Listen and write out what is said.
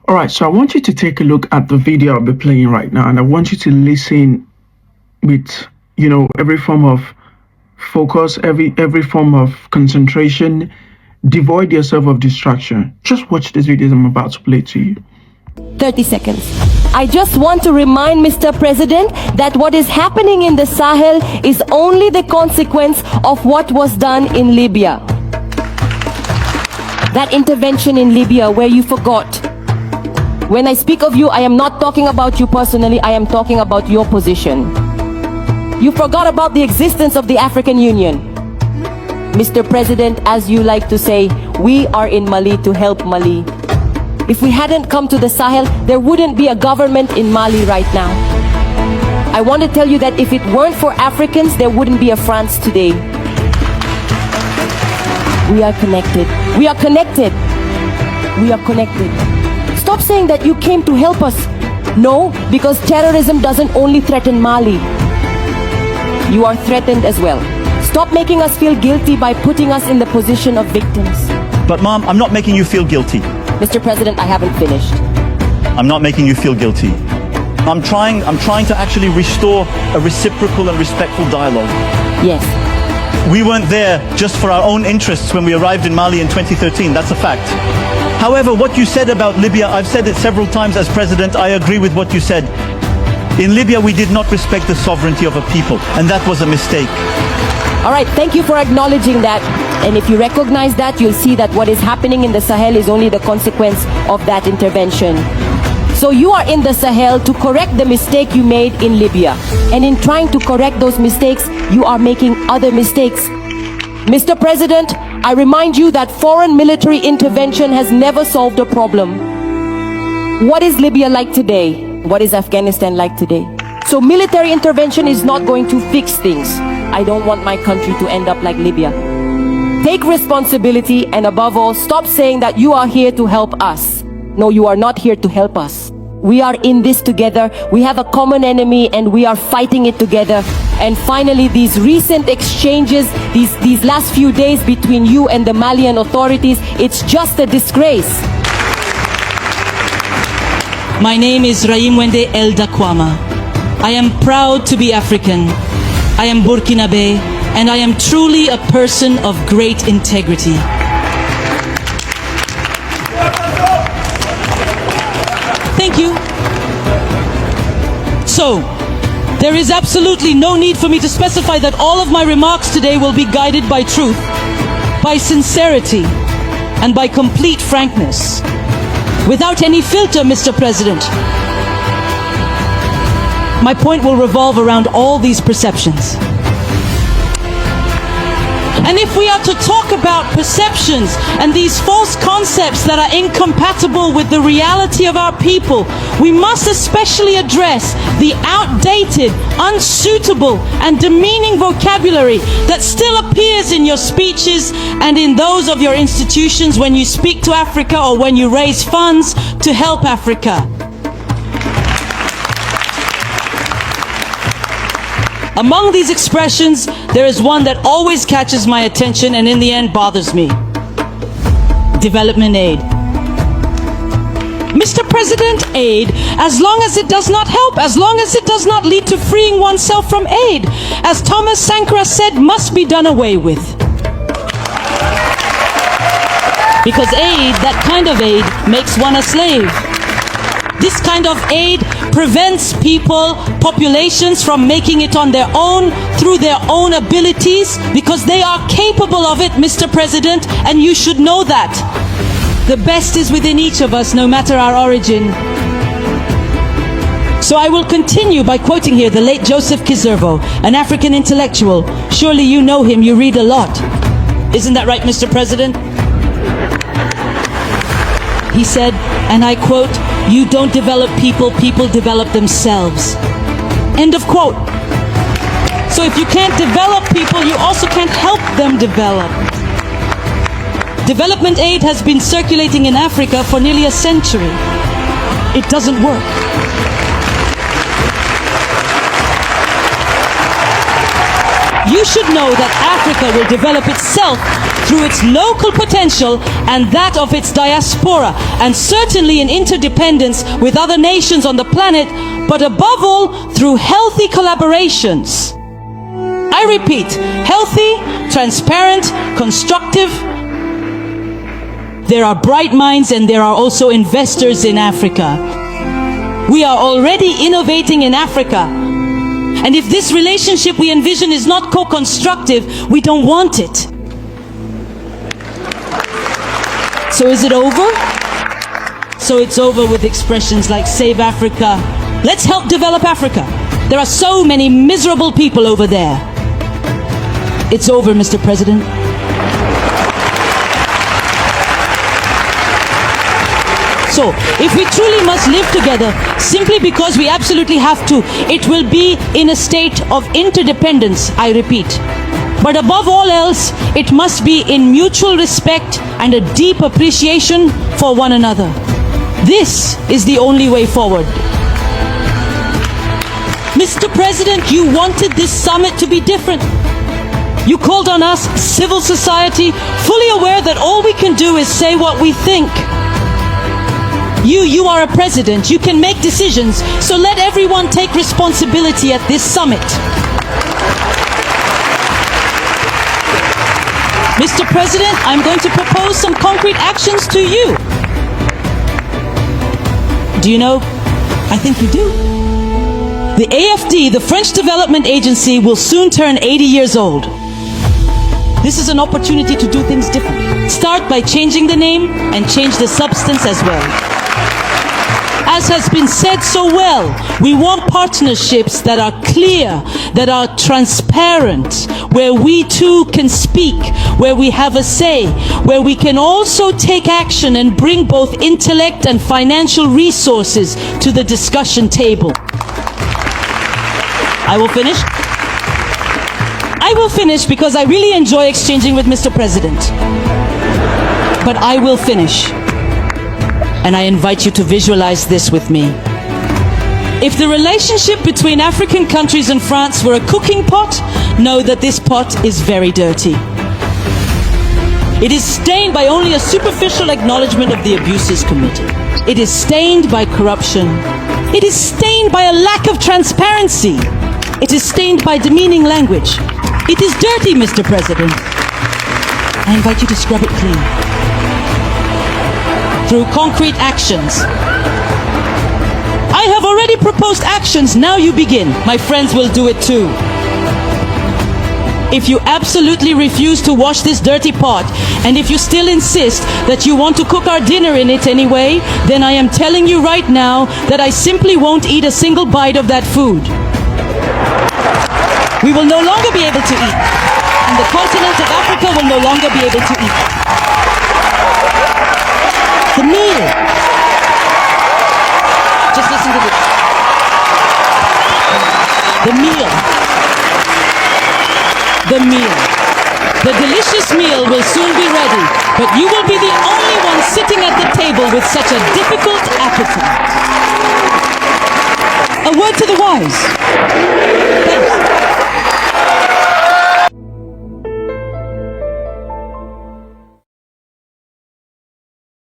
All right, so I want you to take a look at the video I'll be playing right now, and I want you to listen with, every form of focus, every form of concentration. Devoid yourself of distraction. Just watch this video I'm about to play to you. 30 seconds. I just want to remind Mr. President that what is happening in the Sahel is only the consequence of what was done in Libya. That intervention in Libya where you forgot. When I speak of you, I am not talking about you personally, I am talking about your position. You forgot about the existence of the African Union. Mr. President, as you like to say, we are in Mali to help Mali. If we hadn't come to the Sahel, there wouldn't be a government in Mali right now. I want to tell you that if it weren't for Africans, there wouldn't be a France today. We are connected. We are connected. We are connected. Stop saying that you came to help us. No, because terrorism doesn't only threaten Mali. You are threatened as well. Stop making us feel guilty by putting us in the position of victims. But Mom, I'm not making you feel guilty. Mr. President, I haven't finished. I'm not making you feel guilty. I'm trying to actually restore a reciprocal and respectful dialogue. Yes. We weren't there just for our own interests when we arrived in Mali in 2013, that's a fact. However, what you said about Libya, I've said it several times as President, I agree with what you said. In Libya, we did not respect the sovereignty of a people, and that was a mistake. All right, thank you for acknowledging that. And if you recognize that, you'll see that what is happening in the Sahel is only the consequence of that intervention. So you are in the Sahel to correct the mistake you made in Libya. And in trying to correct those mistakes, you are making other mistakes. Mr. President, I remind you that foreign military intervention has never solved a problem. What is Libya like today? What is Afghanistan like today? So military intervention is not going to fix things. I don't want my country to end up like Libya. Take responsibility, and above all, stop saying that you are here to help us. No, you are not here to help us. We are in this together. We have a common enemy and we are fighting it together. And finally, these recent exchanges, these last few days between you and the Malian authorities, it's just a disgrace. My name is Raimwende El Dakwama. I am proud to be African. I am Burkinabe, and I am truly a person of great integrity. Thank you. So, there is absolutely no need for me to specify that all of my remarks today will be guided by truth, by sincerity, and by complete frankness. Without any filter, Mr. President. My point will revolve around all these perceptions. And if we are to talk about perceptions and these false concepts that are incompatible with the reality of our people, we must especially address the outdated, unsuitable, and demeaning vocabulary that still appears in your speeches and in those of your institutions when you speak to Africa or when you raise funds to help Africa. Among these expressions, there is one that always catches my attention and in the end bothers me. Development aid. Mr. President, aid, as long as it does not help, as long as it does not lead to freeing oneself from aid, as Thomas Sankara said, must be done away with. Because aid, that kind of aid, makes one a slave. This kind of aid prevents people, populations from making it on their own, through their own abilities, because they are capable of it, Mr. President, and you should know that. The best is within each of us, no matter our origin. So I will continue by quoting here the late Joseph Kizervo, an African intellectual. Surely you know him, you read a lot. Isn't that right, Mr. President? He said, and I quote, "You don't develop people, people develop themselves." End of quote. So if you can't develop people, you also can't help them develop. Development aid has been circulating in Africa for nearly a century. It doesn't work. you should know that Africa will develop itself through its local potential and that of its diaspora, and certainly in interdependence with other nations on the planet, but above all, through healthy collaborations. I repeat, healthy, transparent, constructive. There are bright minds and there are also investors in Africa. We are already innovating in Africa. And if this relationship we envision is not co-constructive, we don't want it. So is it over? So it's over with expressions like Save Africa. Let's help develop Africa. There are so many miserable people over there. It's over, Mr. President. So, if we truly must live together, simply because we absolutely have to, it will be in a state of interdependence, I repeat. But above all else, it must be in mutual respect and a deep appreciation for one another. This is the only way forward. Mr. President, you wanted this summit to be different. You called on us, civil society, fully aware that all we can do is say what we think. You are a president, you can make decisions, so let everyone take responsibility at this summit. Mr. President, I'm going to propose some concrete actions to you. Do you know? I think you do. The AFD, the French Development Agency, will soon turn 80 years old. This is an opportunity to do things differently. Start by changing the name and change the substance as well. As has been said so well, we want partnerships that are clear, that are transparent, where we too can speak, where we have a say, where we can also take action and bring both intellect and financial resources to the discussion table. I will finish. I will finish because I really enjoy exchanging with Mr. President. But I will finish. And I invite you to visualize this with me. If the relationship between African countries and France were a cooking pot, know that this pot is very dirty. It is stained by only a superficial acknowledgement of the abuses committed. It is stained by corruption. It is stained by a lack of transparency. It is stained by demeaning language. It is dirty, Mr. President. I invite you to scrub it clean. Through concrete actions. I have already proposed actions, now you begin. My friends will do it too. If you absolutely refuse to wash this dirty pot, and if you still insist that you want to cook our dinner in it anyway, then I am telling you right now that I simply won't eat a single bite of that food. We will no longer be able to eat, and the continent of Africa will no longer be able to eat. The meal. Just listen to this. The meal. The meal. The delicious meal will soon be ready, but you will be the only one sitting at the table with such a difficult appetite. A word to the wise.